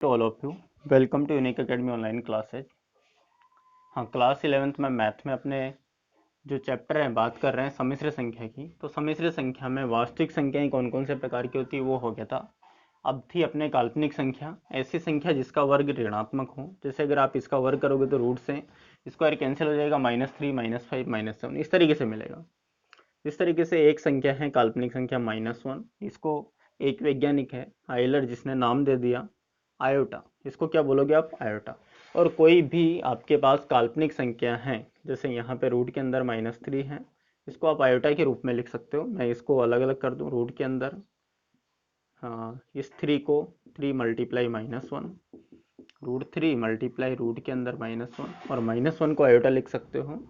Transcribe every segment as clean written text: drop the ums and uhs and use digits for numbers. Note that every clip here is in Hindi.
To all of you, welcome to unique academy online classes. हाँ, क्लास 11th में मैथ में अपने जो चैप्टर है बात कर रहे हैं सम्मिश्र संख्या की। तो सम्मिश्र संख्या में वास्तविक संख्याएं कौन कौन से प्रकार की होती है वो हो गया था। अब थी अपने काल्पनिक संख्या, ऐसी संख्या जिसका वर्ग ऋणात्मक हो। जैसे अगर आप इसका वर्ग करोगे तो रूट से स्क्वायर कैंसिल हो जाएगा, -3 -5 -7 इस तरीके से मिलेगा। इस तरीके से एक संख्या है काल्पनिक संख्या -1, इसको एक वैज्ञानिक है आयलर जिसने नाम दे दिया आयोटा। इसको क्या बोलोगे आप? आयोटा। और कोई भी आपके पास काल्पनिक संख्या है, जैसे यहाँ पे रूट के अंदर -3 है, इसको आप आयोटा के रूप में लिख सकते हो। मैं इसको अलग अलग कर दूँ रूट के अंदर। हाँ, इस 3 को 3 मल्टीप्लाई -1, √3 मल्टीप्लाई रूट के अंदर -1 और -1 को आयोटा लिख सकते हो।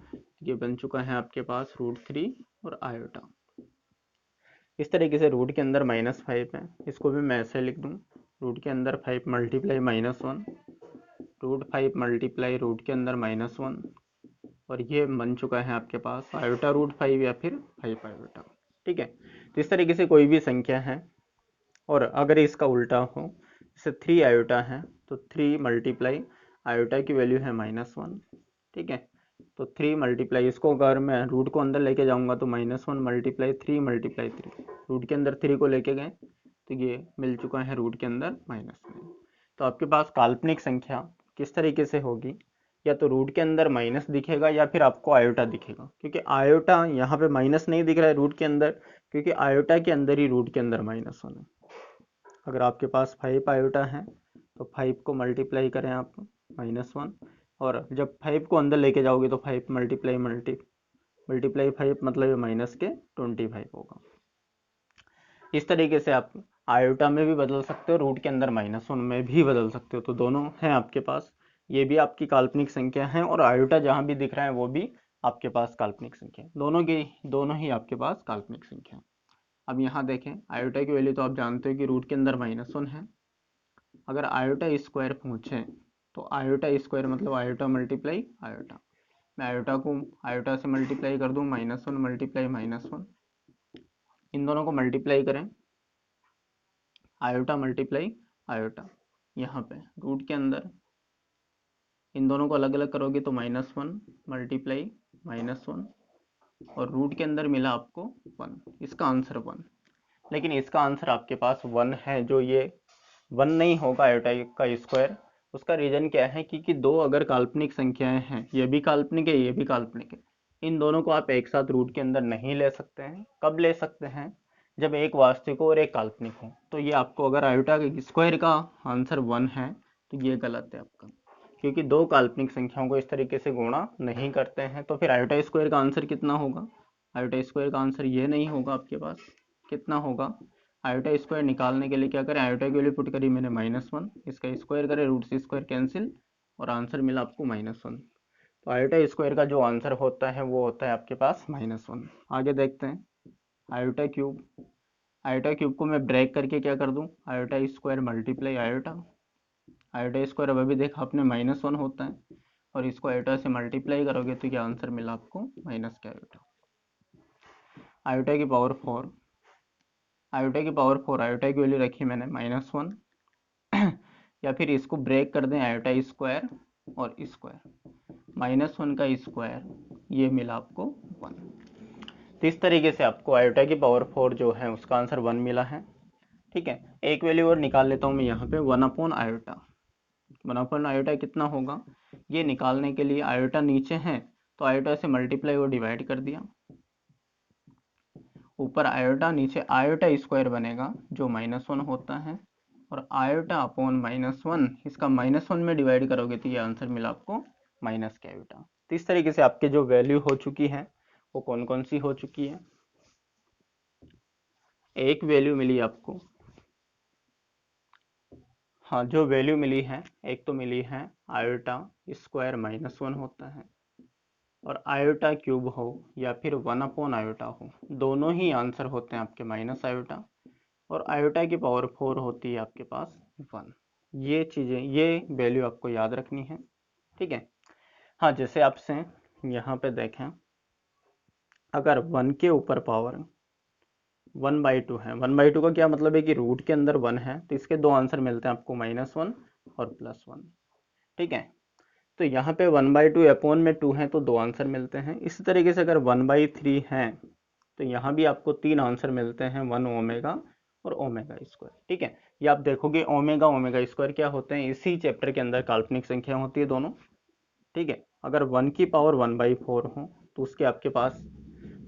ये बन चुका है आपके पास √3 और आयोटा। इस तरीके से रूट के अंदर -5 है, इसको भी मैं ऐसे लिख दूँ रूट के अंदर 5 मल्टीप्लाई -1, √5 मल्टीप्लाई रूट के अंदर -1 और ये बन चुका है आपके पास आयोटा √5 या फिर 5 आयोटा। ठीक है, तो इस तरीके से कोई भी संख्या है और अगर इसका उल्टा हो, जैसे 3 आयोटा है तो 3 मल्टीप्लाई आयोटा की वैल्यू है -1। ठीक है, तो 3 मल्टीप्लाई, इसको अगर मैं रूट को अंदर लेके जाऊंगा तो -1 मल्टीप्लाई 3 मल्टीप्लाई 3, रूट के अंदर 3 को लेके गए तो ये मिल चुका है रूट के अंदर -9। तो आपके पास काल्पनिक संख्या किस तरीके से होगी, या तो रूट के अंदर माइनस दिखेगा या फिर आपको आयोटा दिखेगा, क्योंकि आयोटा यहाँ पे माइनस नहीं दिख रहा है रूट के अंदर, क्योंकि आयोटा के अंदर ही रूट के अंदर -1 है। अगर आपके पास 5 आयोटा है तो 5 को मल्टीप्लाई करें आप -1, और जब 5 को अंदर लेके जाओगे तो 5 मल्टीप्लाई 5 मतलब ये माइनस के 25 होगा। इस तरीके से आप आयोटा में भी बदल सकते हो, रूट के अंदर -1 में भी बदल सकते हो। तो दोनों हैं आपके पास, ये भी आपकी काल्पनिक संख्या है और आयोटा जहाँ भी दिख रहा है वो भी आपके पास काल्पनिक संख्या है। दोनों ही आपके पास काल्पनिक संख्या है। अब यहाँ देखें, आयोटा की वैल्यू तो आप जानते हो कि रूट के अंदर -1 है। अगर आयोटा स्क्वायर पूछे तो आयोटा स्क्वायर मतलब आयोटा मल्टीप्लाई आयोटा। मैं आयोटा को आयोटा से मल्टीप्लाई कर दूं, -1 मल्टीप्लाई -1, इन दोनों को मल्टीप्लाई करें, आयोटा मल्टीप्लाई आयोटा। यहाँ पे रूट के अंदर इन दोनों को अलग अलग करोगे तो -1 मल्टीप्लाई -1 और रूट के अंदर मिला आपको 1, इसका आंसर 1। लेकिन इसका आंसर आपके पास 1 है, जो ये 1 नहीं होगा आयोटा का स्क्वायर। उसका रीजन क्या है, क्योंकि दो अगर काल्पनिक संख्याएं हैं, ये भी काल्पनिक है ये भी काल्पनिक है, इन दोनों को आप एक साथ रूट के अंदर नहीं ले सकते हैं। कब ले सकते हैं? जब एक वास्तविक हो और एक काल्पनिक हो। तो ये आपको अगर आयोटा के स्क्वायर का आंसर 1 है तो ये गलत है आपका, क्योंकि दो काल्पनिक संख्याओं को इस तरीके से गुणा नहीं करते हैं। तो फिर आयोटा स्क्वायर का आंसर कितना होगा? आयोटा स्क्वायर का आंसर ये नहीं होगा आपके पास। कितना होगा? आयोटा स्क्वायर निकालने के लिए क्या करें, आयोटा की वैल्यू पुट करी मैंने -1, इसका स्क्वायर करें, रूट से स्क्वायर कैंसिल और आंसर मिला आपको -1। तो आयोटा स्क्वायर का जो आंसर होता है वो होता है आपके पास -1। आगे देखते हैं आयोटा क्यूब। आयोटा क्यूब को मैं ब्रेक करके क्या कर दूं, iota square multiply iota. Iota square अब अभी देखा आपने -1 होता है, और इसको आयोटा से मल्टीप्लाई करोगे तो क्या आंसर मिला आपको माइनस के आयोटा। आयोटा की पावर 4, आयोटा की पावर 4, आयोटा की वैल्यू रखी मैंने -1 या फिर इसको ब्रेक कर दें आयोटा स्क्वायर और स्क्वायर, -1 का स्क्वायर ये मिला आपको 1। तो इस तरीके से आपको आयोटा की पावर 4 जो है उसका आंसर 1 मिला है। ठीक है, एक वैल्यू और निकाल लेता हूँ मैं यहाँ पे, 1/आयोटा। 1/आयोटा कितना होगा, ये निकालने के लिए आयोटा नीचे है तो आयोटा से मल्टीप्लाई और डिवाइड कर दिया, ऊपर आयोटा नीचे आयोटा स्क्वायर बनेगा जो -1 होता है, और आयोटा अपॉन -1 इसका -1 में डिवाइड करोगे तो ये आंसर मिला आपको माइनस के आयोटा। तो इस तरीके से आपके जो वैल्यू हो चुकी है वो कौन कौन सी हो चुकी है। एक वैल्यू मिली आपको, हाँ जो वैल्यू मिली है, एक तो मिली है आयोटा स्क्वायर -1 होता है, और आयोटा क्यूब हो या फिर 1/आयोटा हो, दोनों ही आंसर होते हैं आपके माइनस आयोटा, और आयोटा की पावर 4 होती है आपके पास 1। ये चीज़ें, ये वैल्यू आपको याद रखनी है। ठीक है, हाँ जैसे आपसे यहाँ पे देखें, अगर 1 के ऊपर पावर 1/2 है, 1/2 का क्या मतलब है कि रूट के अंदर 1 है, तो इसके दो आंसर मिलते हैं आपको -1 और +1। ठीक है, तो यहाँ पे 1/2 अपॉन में 2 है तो 2 आंसर मिलते हैं। इसी तरीके से अगर 1/3 है तो यहाँ भी आपको 3 आंसर मिलते हैं, 1 ओमेगा और ओमेगा स्क्वायर। ठीक है, ये आप देखोगे ओमेगा ओमेगा स्क्वायर क्या होते हैं, इसी चैप्टर के अंदर काल्पनिक संख्या होती है दोनों। ठीक है, अगर 1 की पावर 1/4 हो तो उसके आपके पास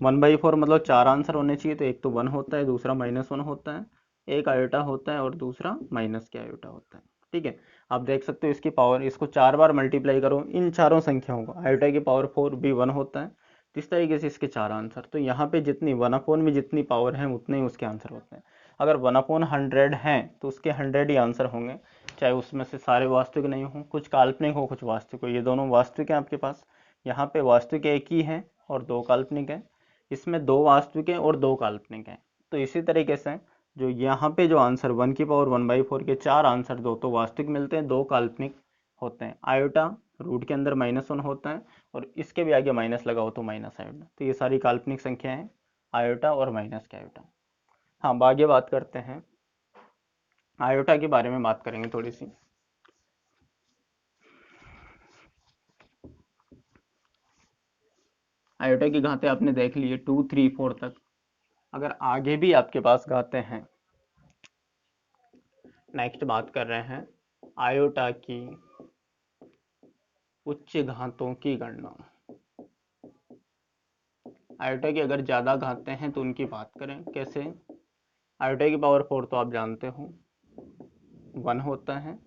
1/4 मतलब 4 आंसर होने चाहिए, तो एक तो 1 होता है, दूसरा -1 होता है, एक आयोटा होता है और दूसरा माइनस के आयोटा होता है। ठीक है, आप देख सकते हो इसकी पावर, इसको 4 बार मल्टीप्लाई करो इन चारों संख्याओं को, आयोटा की पावर 4 भी 1 होता है। इस तरीके से इसके 4 आंसर, तो यहाँ पे जितनी 1/, में जितनी पावर है उतने ही उसके आंसर होते हैं। अगर 1/100 है तो उसके 100 ही आंसर होंगे, चाहे उसमें से सारे वास्तविक नहीं हो, कुछ काल्पनिक हो कुछ वास्तविक हो। ये दोनों वास्तविक हैं आपके पास, यहाँ पे वास्तविक एक ही है और 2 काल्पनिक है, इसमें 2 वास्तविक हैं और 2 काल्पनिक हैं। तो इसी तरीके से जो यहाँ पे जो आंसर 1 की पावर 1/4 के 4 आंसर, 2 तो वास्तविक मिलते हैं, 2 काल्पनिक होते हैं। आयोटा रूट के अंदर -1 होता है और इसके भी आगे माइनस लगाओ तो माइनस आयोटा, तो ये सारी काल्पनिक संख्या है, आयोटा और माइनस के आयोटा। हाँ, आगे बात करते हैं, आयोटा के बारे में बात करेंगे थोड़ी सी। आयोटा की घातें आपने देख ली है 2, 3, 4 तक। अगर आगे भी आपके पास घातें हैं, नेक्स्ट बात कर रहे हैं आयोटा की उच्च घातों की गणना। आयोटा की अगर ज़्यादा घातें हैं तो उनकी बात करें कैसे। आयोटा की पावर 4 तो आप जानते हो 1 होता है,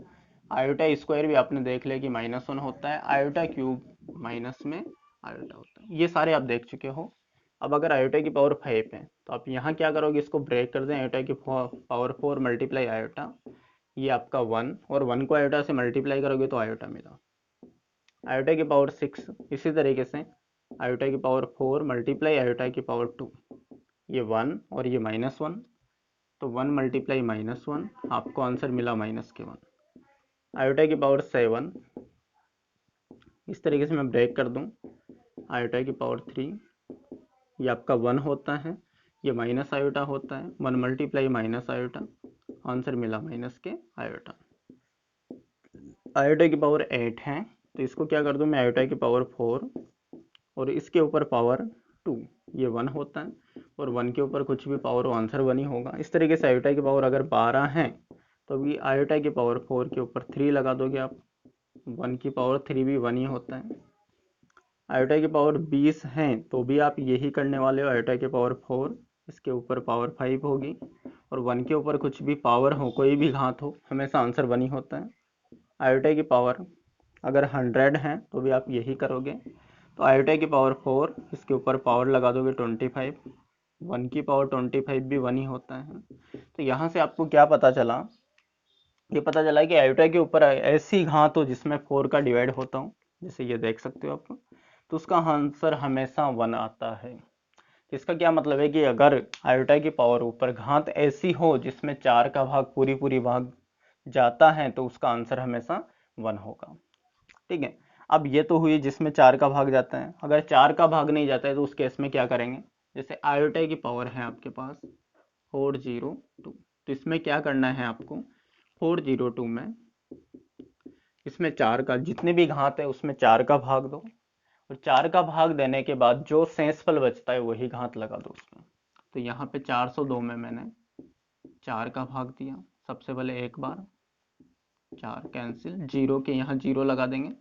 आयोटा स्क्वायर भी आपने देख लिया कि -1 होता है, आयोटा क्यूब माइनस में आयोटा होता है, ये सारे आप देख चुके हो। अब अगर आयोटा की पावर 5 है तो आप यहाँ क्या करोगे, इसको ब्रेक कर दें, आयोटा की पावर 4 मल्टीप्लाई आयोटा, ये आपका 1, और 1 को आयोटा से मल्टीप्लाई करोगे तो आयोटा मिला। आयोटा की पावर 6, इसी तरीके से आयोटा की पावर 4 मल्टीप्लाई आयोटा की पावर 2, ये 1 और ये -1, तो 1 मल्टीप्लाई -1, आपको आंसर मिला -1। आयोटा की पावर 7, इस तरीके से मैं ब्रेक कर दूं, आयोटा की पावर 3, ये आपका 1 होता है, ये माइनस आयोटा होता है, 1 मल्टीप्लाई माइनस आयोटा, आंसर मिला माइनस के आयोटा। आयोटा की पावर 8 है तो इसको क्या कर दूं मैं, आयोटा की पावर 4 और इसके ऊपर पावर 2, ये 1 होता है, और 1 के ऊपर कुछ भी पावर हो आंसर 1 ही होगा। इस तरीके से आयोटा की पावर अगर 12 है तो अभी आयोटा की पावर 4 के ऊपर 3 लगा दोगे आप, 1 की पावर 3 भी 1 ही होता है। आयोटा की पावर 20 है तो भी आप यही करने वाले हो, आयोटा की पावर 4 इसके ऊपर पावर 5 होगी, और 1 के ऊपर कुछ भी पावर हो, कोई भी घात हो, हमेशा आंसर 1 ही होता है। आयोटा की पावर अगर 100 है तो भी आप यही करोगे, तो आयोटा की पावर 4 इसके ऊपर पावर लगा दोगे 25, 1 की पावर 25 भी 1 ही होता है। तो यहाँ से आपको क्या पता चला, ये पता चला कि आयोटा के ऊपर ऐसी घात हो जिसमें 4 का डिवाइड होता हो, जैसे ये देख सकते हो आप, तो उसका आंसर हमेशा 1 आता है। इसका क्या मतलब है कि अगर आयोटा की पावर ऊपर घात ऐसी हो जिसमें 4 का भाग पूरी पूरी भाग जाता है तो उसका आंसर हमेशा 1 होगा। ठीक है, अब ये तो हुई जिसमें 4 का भाग जाता है, अगर 4 का भाग नहीं जाता है तो उस केस में क्या करेंगे, जैसे आयोटा की पावर है आपके पास 402, तो इसमें क्या करना है आपको, 402 में इसमें 4 का जितने भी घात है उसमें 4 का भाग दो, और 4 का भाग देने के बाद जो शेषफल बचता है वही घात लगा दो उसमें। तो यहाँ पे 402 में मैंने 4 का भाग दिया, सबसे पहले एक बार, 4 कैंसिल, जीरो के यहाँ जीरो लगा देंगे।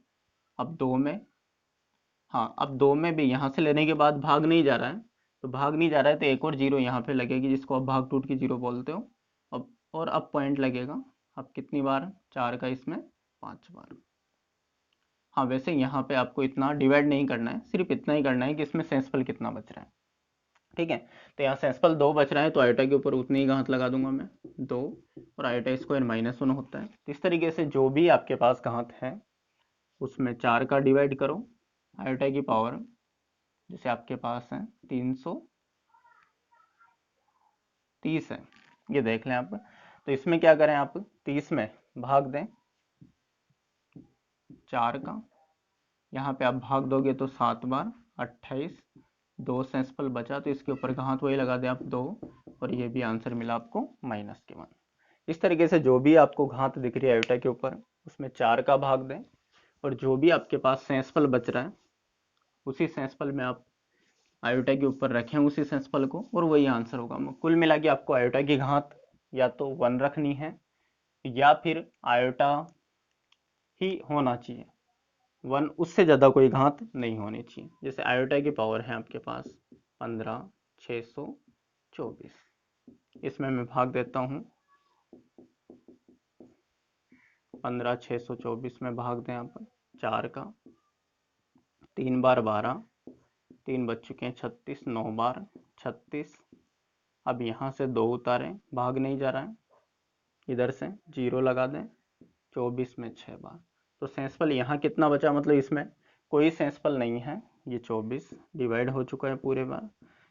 अब 2 में, हाँ अब 2 में भी यहाँ से लेने के बाद भाग नहीं जा रहा है, तो भाग नहीं जा रहा है तो एक और जीरो यहाँ पे लगेगी जिसको आप भाग टूट की जीरो बोलते हो। अब और अब पॉइंट लगेगा, अब कितनी बार, 4 का इसमें 5 बार। हाँ वैसे यहाँ पे आपको इतना डिवाइड नहीं करना है, सिर्फ इतना ही करना है कि इसमें शेषफल कितना बच रहा है। ठीक है, तो यहाँ शेषफल 2 बच रहा है तो आयोटा के ऊपर उतनी ही घात लगा दूंगा मैं 2, और आयोटा स्क्वायर -1 होता है। तो इस तरीके से जो भी आपके पास घात है उसमें 4 का डिवाइड करो, आयोटा की पावर जैसे आपके पास है 330 है, ये देख लें आप, तो इसमें क्या करें आप 30 में भाग दें 4 का, यहाँ पे आप भाग दोगे तो 7 बार 28, 2 शेषफल बचा तो इसके ऊपर घात वही लगा दें आप 2, और ये भी आंसर मिला आपको -1। इस तरीके से जो भी आपको घात दिख रही है आयोटा के ऊपर उसमें 4 का भाग दें, और जो भी आपके पास सेंसफल बच रहा है उसी सेंसफल में आप आयोटा के ऊपर रखें उसी सेंसफल को, और वही आंसर होगा। कुल मिला के आपको आयोटा की घात या तो 1 रखनी है या फिर आयोटा ही होना चाहिए, 1 उससे ज़्यादा कोई घात नहीं होनी चाहिए। जैसे आयोटा की पावर है आपके पास 15/624, इसमें मैं भाग देता हूँ 15/624 में भाग दें आप 4 का, 3 बार 12, 3 बच चुके हैं 36, 9 बार 36। अब यहाँ से 2 उतारें, भाग नहीं जा रहा है, इधर से 0 लगा दें, 24 में 6 बार। तो सेंसफल यहाँ कितना बचा, मतलब इसमें कोई सेंसफल नहीं है, ये 24 डिवाइड हो चुका है पूरे बार।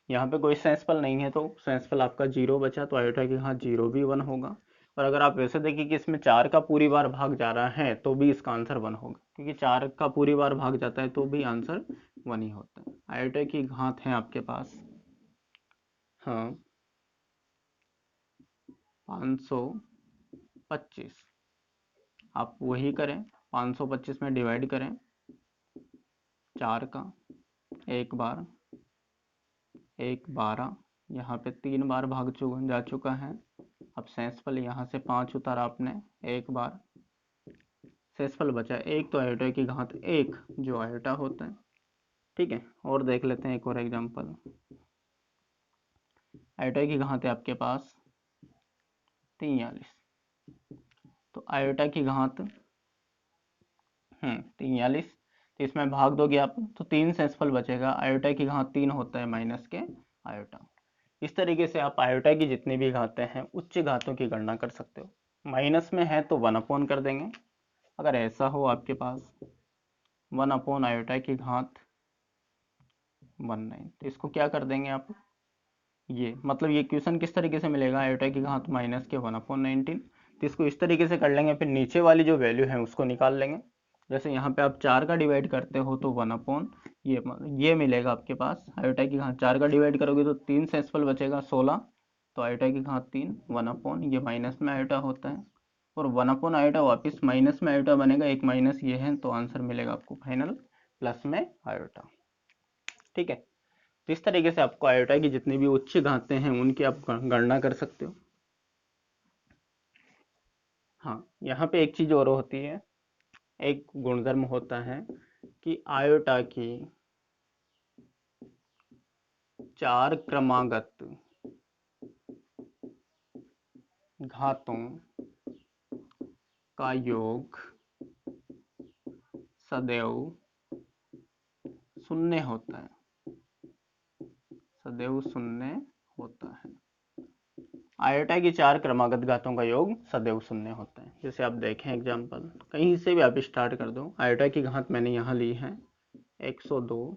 यहाँ पे कोई सेंसफल नहीं है तो सेंसफल आपका 0 बचा, तो आयोटा की घात 0 भी 1 होगा। और अगर आप वैसे देखिए कि इसमें 4 का पूरी बार भाग जा रहा है तो भी इसका आंसर 1 होगा, क्योंकि 4 का पूरी बार भाग जाता है तो भी आंसर 1 ही होता है। आयोटा की घात है आपके पास, हाँ, 525। आप वही करें, 525 में डिवाइड करें 4 का, 1 बार 1 12, यहाँ पे 3 बार भाग जा चुका है। अब सेंसफल यहाँ से 5 उतारा आपने, 1 बार सेंसफल बचा 1, तो आयोटा की घात 1 जो आयोटा होता है। ठीक है, और देख लेते हैं एक और एग्जांपल। आयोटा की घात है आपके पास 43, तो आयोटा की घात 43, तो इसमें भाग दोगे आप तो 3 सेंसफल बचेगा। आयोटा की घात 3 होता है माइनस के आयोटा। इस तरीके से आप आयोटा की जितनी भी घातें हैं उच्च घातों की गणना कर सकते हो। माइनस में है तो 1 कर देंगे, अगर ऐसा हो आपके पास 1 आयोटा की घात 19, तो इसको क्या कर देंगे आप, ये मतलब ये क्वेश्चन किस तरीके से मिलेगा, आयोटा की घात माइनस के 1/19, तो इसको इस तरीके से कर लेंगे, फिर नीचे वाली जो वैल्यू है उसको निकाल लेंगे। जैसे यहाँ पे आप 4 का डिवाइड करते हो तो 1 ये मिलेगा आपके पास। आयोटा की घात 4 का डिवाइड करोगे तो 3 सेंसफल बचेगा 16, तो आयोटा की घात 3 ये माइनस में आयोटा होता है, और 1/आयोटा वापस माइनस में आयोटा बनेगा, एक माइनस ये है, तो आंसर मिलेगा आपको फाइनल प्लस में आयोटा। ठीक है, तो इस तरीके से आपको आयोटा की जितनी भी उच्च घातें हैं उनकी आप गणना कर सकते हो। हाँ, यहाँ पे एक चीज और होती है, एक गुणधर्म होता है कि आयोटा की 4 क्रमागत घातों का योग सदैव शून्य होता है, सदैव शून्य होता है। आयोटा की 4 क्रमागत घातों का योग सदैव शून्य होता है। जैसे आप देखें एग्जांपल, कहीं से भी आप स्टार्ट कर दो। आयोटा की घात मैंने यहाँ ली है 102,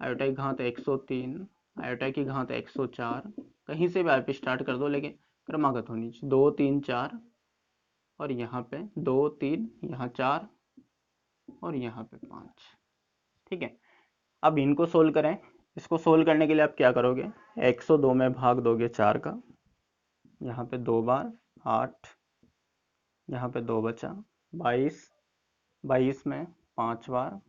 आयोटा की घात 103, आयोटा की घात 104, कहीं से भी आप स्टार्ट कर दो, लेकिन क्रमागत होनी चाहिए 2 3 4, और यहाँ पे 2 3, यहाँ 4, और यहाँ पे 5। ठीक है, अब इनको सोल्व करें। इसको सोल्व करने के लिए आप क्या करोगे, 102 में भाग दोगे 4 का, यहाँ पे 2 बार 8, यहाँ पे 2 बचा 22, 22 में 5 बार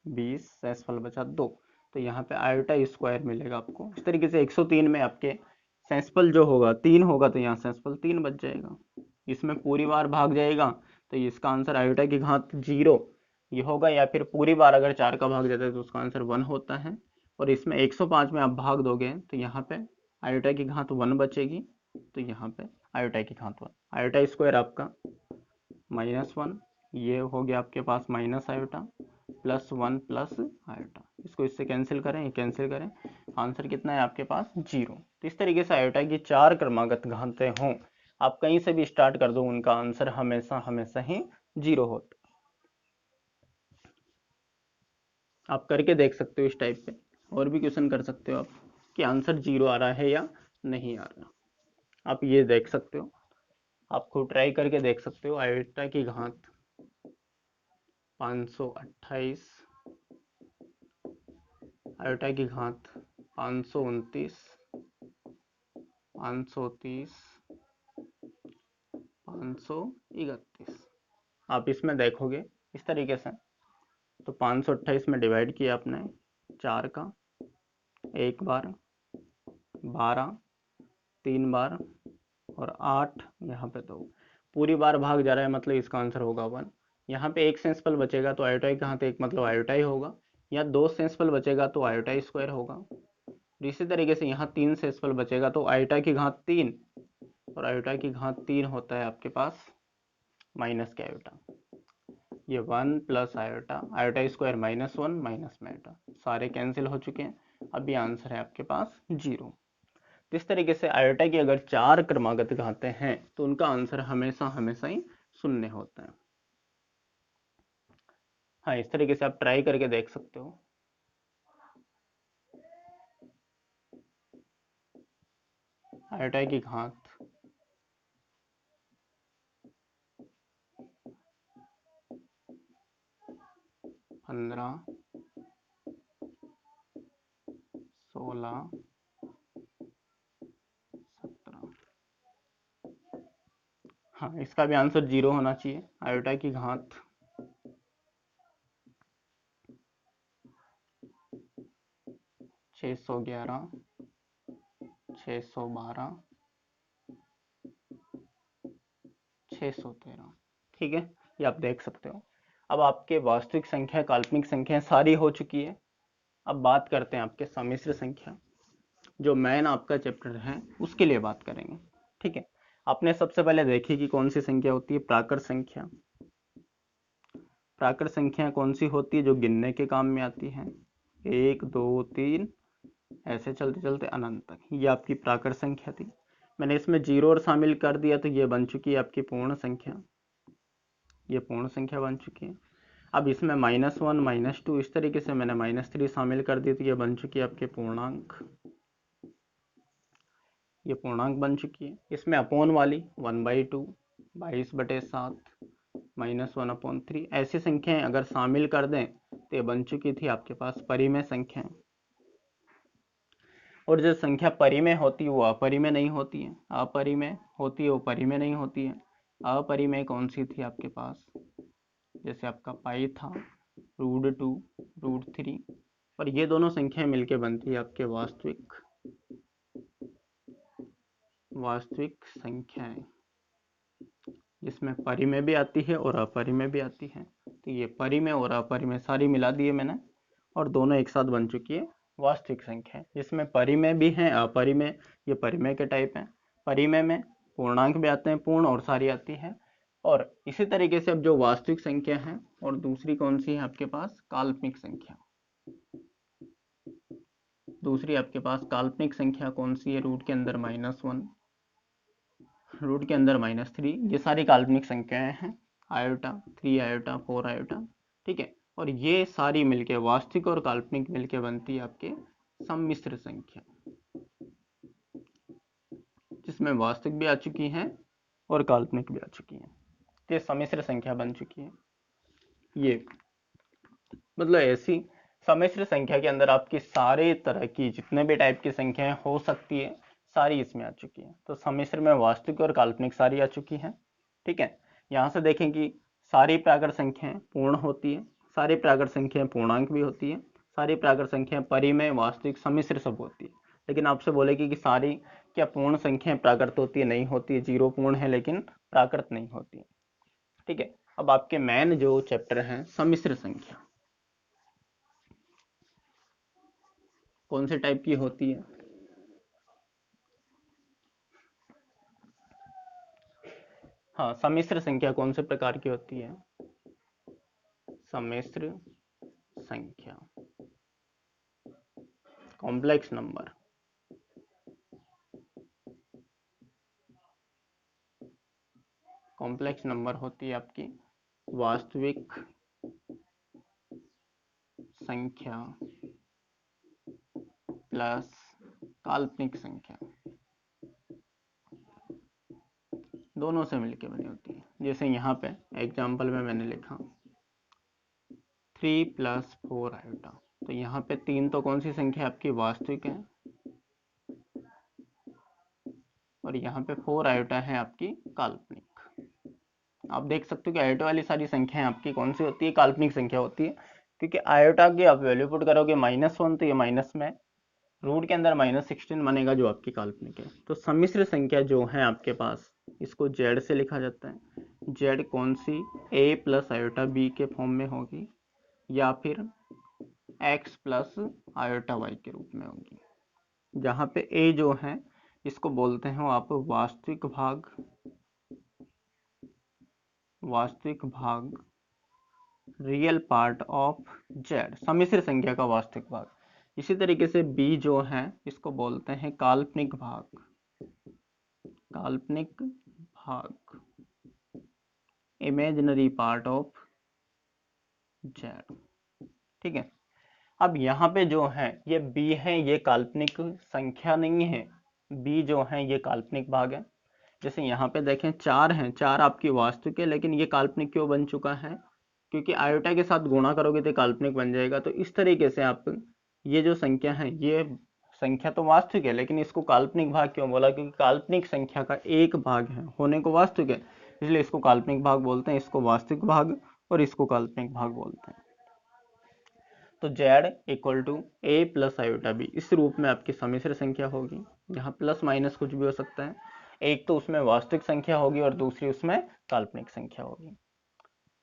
20, सेंसफल बचा 2, तो यहाँ पे आयोटा स्क्वायर मिलेगा आपको। इस तरीके से 103 में आपके सेंसफल जो होगा 3 होगा, तो यहाँ सेंसफल 3 बच जाएगा, इसमें पूरी बार भाग जाएगा, तो इसका आंसर आयोटा की घात 0 ये होगा, या फिर पूरी बार अगर 4 का भाग जाता है तो उसका आंसर 1 होता है। और इसमें 105 में आप भाग दोगे तो यहाँ पे आयोटा की घात 1 बचेगी, तो यहाँ पे आयोटा की घात 1, आयोटा स्क्वायर आपका -1, ये हो गया आपके पास माइनस आयोटा, +1 प्लस आयोटा, इसको इससे कैंसिल करें, ये कैंसिल करें, आंसर कितना है आपके पास 0। तो इस तरीके से आयोटा की 4 क्रमागत घातें हों, आप कहीं से भी स्टार्ट कर दो, उनका आंसर हमेशा हमेशा ही 0 होता। आप करके देख सकते हो इस टाइप पे, और भी क्वेश्चन कर सकते हो आप कि आंसर 0 आ रहा है या नहीं आ रहा, आप ये देख सकते हो, आप खुद ट्राई करके देख सकते हो। आयोटा की घात 528, आयोटा की घात 529, 530, 531। आप इसमें देखोगे इस तरीके से, तो 528 में डिवाइड किया आपने 4 का, 1 बार, 12, 3 बार और 8, यहाँ पे तो पूरी बार भाग जा रहा है, मतलब इसका आंसर होगा 1। यहाँ पे एक सेंसिबल बचेगा तो आयोटाई कहाँ थे, एक मतलब आयोटाई होगा, या 2 सेंसिबल बचेगा तो आयोटाई स्क्वायर होगा। इसी तरीके से यहाँ 3 सेंसिबल बचेगा तो आयोटा की घात 3, और आयोटा की घात 3 होता है आपके पास माइनस के आयोटा। ये 1 plus iota, iota square -1 minus में आयोटा, सारे कैंसिल हो चुके हैं। अब ये आंसर है आपके पास 0। इस तरीके से आयोटा की अगर 4 क्रमागत घातें हैं तो उनका आंसर हमेशा हमेशा ही 0 होता है। हाँ, इस तरीके से आप ट्राई करके देख सकते हो। आयोटा की घात 15, 16, 17। हाँ, इसका भी आंसर 0 होना चाहिए। आयोटा की घात 611, 612, 613। ठीक है, ये आप देख सकते हो। अब आपके वास्तविक संख्या, काल्पनिक संख्या सारी हो चुकी है। अब बात करते हैं आपके सम्मिश्र संख्या, जो मेन आपका चैप्टर है उसके लिए बात करेंगे। ठीक है, आपने सबसे पहले देखी कि कौन सी संख्या होती है, प्राकृत संख्या। प्राकृत संख्या कौन सी होती है, जो गिनने के काम में आती है, 1 2 3 ऐसे चलते चलते अनंत तक। ये आपकी प्राकृत संख्या थी। मैंने इसमें 0 और शामिल कर दिया तो ये बन चुकी है आपकी पूर्ण संख्या। ये पूर्ण संख्या बन चुकी है। अब इसमें -1 -2 इस तरीके से मैंने -3 शामिल कर दी तो ये बन चुकी है आपके पूर्णांक। ये पूर्णांक बन चुकी है। इसमें अपोन वाली 1/2, 22/7, -1/3 ऐसी संख्याएं अगर शामिल कर दें तो ये बन चुकी थी आपके पास परिमेय संख्याएं। और जो संख्या परिमेय होती है वो अपरिमेय नहीं होती है, अपरिमेय होती है वो परिमेय नहीं होती है। अपरिमेय कौन सी थी आपके पास, जैसे आपका पाई था, √2, √3, और ये दोनों संख्याएं मिलके बनती है आपके वास्तविक संख्याएं, जिसमें परिमेय भी आती है और अपरिमेय भी आती है। तो ये परिमेय और अपरिमेय सारी मिला दिए मैंने, और दोनों एक साथ बन चुकी है वास्तविक संख्या, जिसमें परिमेय भी हैं अपरिमेय। ये परिमेय के टाइप हैं। परिमेय में पूर्णांक भी आते हैं, पूर्ण और सारी आती है। और इसी तरीके से अब जो वास्तविक संख्या है, और दूसरी कौन सी है आपके पास, काल्पनिक संख्या। दूसरी आपके पास काल्पनिक संख्या कौन सी है, रूट के अंदर -1, रूट के अंदर -3, ये सारी काल्पनिक संख्याएं हैं। Iota, 3 iota, 4 iota. ठीक है, और ये सारी मिलके वास्तविक और काल्पनिक मिलके बनती है आपके सम्मिश्र संख्या, जिसमें वास्तविक भी आ चुकी हैं और काल्पनिक भी आ चुकी हैं। ये सम्मिश्र संख्या बन चुकी है। ये मतलब ऐसी सम्मिश्र संख्या के अंदर आपकी सारे तरह की जितने भी टाइप की संख्याएं हो सकती है सारी इसमें आ चुकी है। तो सम्मिश्र में वास्तविक और काल्पनिक सारी आ चुकी हैं। ठीक है, यहाँ से देखें कि सारी प्राकृत संख्याएं पूर्ण होती है, सारी प्राकृत संख्याएं पूर्णांक भी होती है, सारी प्राकृत संख्याएं परिमेय, वास्तविक, सम्मिश्र सब होती है। लेकिन आपसे बोलेगी कि सारी क्या पूर्ण संख्याएं प्राकृत होती है, नहीं होती है। 0 पूर्ण है लेकिन प्राकृत नहीं होती है। ठीक है, अब आपके मेन जो चैप्टर हैं सम्मिश्र संख्या कौन से टाइप की होती है। हाँ, सम्मिश्र संख्या कौन से प्रकार की होती है, सम्मिश्र संख्या कॉम्प्लेक्स नंबर। कॉम्प्लेक्स नंबर होती है आपकी वास्तविक संख्या प्लस काल्पनिक संख्या, दोनों से मिलकर बनी होती है। जैसे यहाँ पे एग्जाम्पल में मैंने लिखा 3 + 4 आयोटा, तो यहाँ पे 3 तो कौन सी संख्या आपकी वास्तविक है, और यहाँ पे 4 आयोटा है आपकी काल्पनिक। आप देख सकते हो कि आयोटा वाली सारी संख्याएं आपकी कौन सी होती है, काल्पनिक संख्या होती है, क्योंकि आयोटा की आप वैल्यू पुट करोगे -1 तो ये माइनस में रूट के अंदर -16 बनेगा जो आपकी काल्पनिक है। तो सम्मिश्र संख्या जो है आपके पास, इसको जेड से लिखा जाता है। जेड कौन सी, a प्लस आयोटा बी के फॉर्म में होगी या फिर x प्लस आयोटा वाई के रूप में होगी, जहाँ पे a जो है इसको बोलते हैं आप वास्तविक भाग रियल पार्ट ऑफ जेड, सम्मिश्र संख्या का वास्तविक भाग। इसी तरीके से b जो है इसको बोलते हैं काल्पनिक भाग इमेजिनरी पार्ट ऑफ जेड। ठीक है, अब यहाँ पे जो है ये b है, ये काल्पनिक संख्या नहीं है, b जो है ये काल्पनिक भाग है। जैसे यहाँ पे देखें 4 हैं, 4 आपकी वास्तविक है, लेकिन ये काल्पनिक क्यों बन चुका है, क्योंकि आयोटा के साथ गुणा करोगे तो काल्पनिक बन जाएगा। तो इस तरीके से आप ये जो संख्या है, ये संख्या तो वास्तविक है लेकिन इसको काल्पनिक भाग क्यों बोला, क्योंकि काल्पनिक संख्या का एक भाग है, होने को वास्तविक है, इसलिए इसको काल्पनिक भाग बोलते हैं, इसको वास्तविक भाग और इसको काल्पनिक भाग बोलते हैं। तो z equal to a plus iota b, इस रूप में आपकी सम्मिश्र संख्या होगी। यहाँ प्लस माइनस कुछ भी हो सकता है, एक तो उसमें वास्तविक संख्या होगी और दूसरी उसमें काल्पनिक संख्या होगी।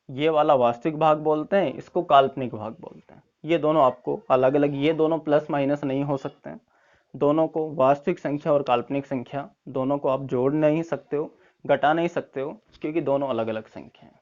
ये वाला वास्तविक भाग बोलते हैं, इसको काल्पनिक भाग बोलते हैं। ये दोनों आपको अलग अलग, ये दोनों प्लस माइनस नहीं हो सकते हैं, दोनों को वास्तविक संख्या और काल्पनिक संख्या दोनों को आप जोड़ नहीं सकते हो, घटा नहीं सकते हो, क्योंकि दोनों अलग अलग संख्या हैं।